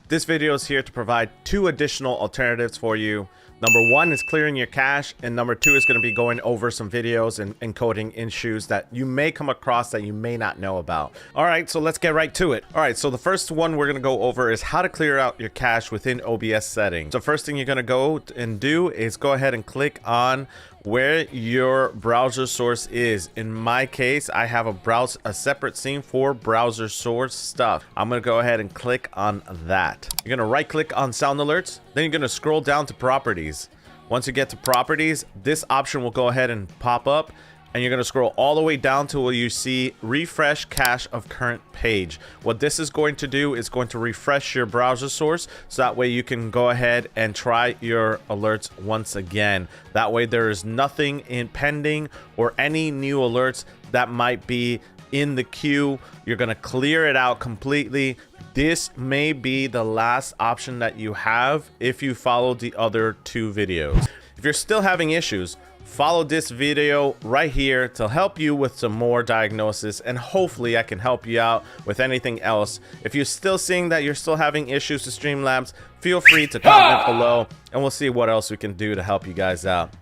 This video is here to provide 2 additional alternatives for you. Number 1 is clearing your cache, and number 2 is going to be going over some videos and encoding issues that you may come across that you may not know about. All right, so let's get right to it. All right, so the first one we're going to go over is how to clear out your cache within OBS settings. So first thing you're going to go and do is go ahead and click on where your browser source is. In my case, I have a separate scene for browser source stuff. I'm going to go ahead and click on that. You're going to right click on sound alerts, then you're going to scroll down to properties. Once you get to properties, this option will go ahead and pop up, and you're going to scroll all the way down to where you see refresh cache of current page. What this is going to do is going to refresh your browser source, so that way you can go ahead and try your alerts once again. That way there is nothing in pending or any new alerts that might be in the queue. You're going to clear it out completely. This may be the last option that you have if you follow the other 2 videos. If you're still having issues, follow this video right here to help you with some more diagnosis, and hopefully I can help you out with anything else. If you're still seeing that you're still having issues with Streamlabs, feel free to comment below and we'll see what else we can do to help you guys out.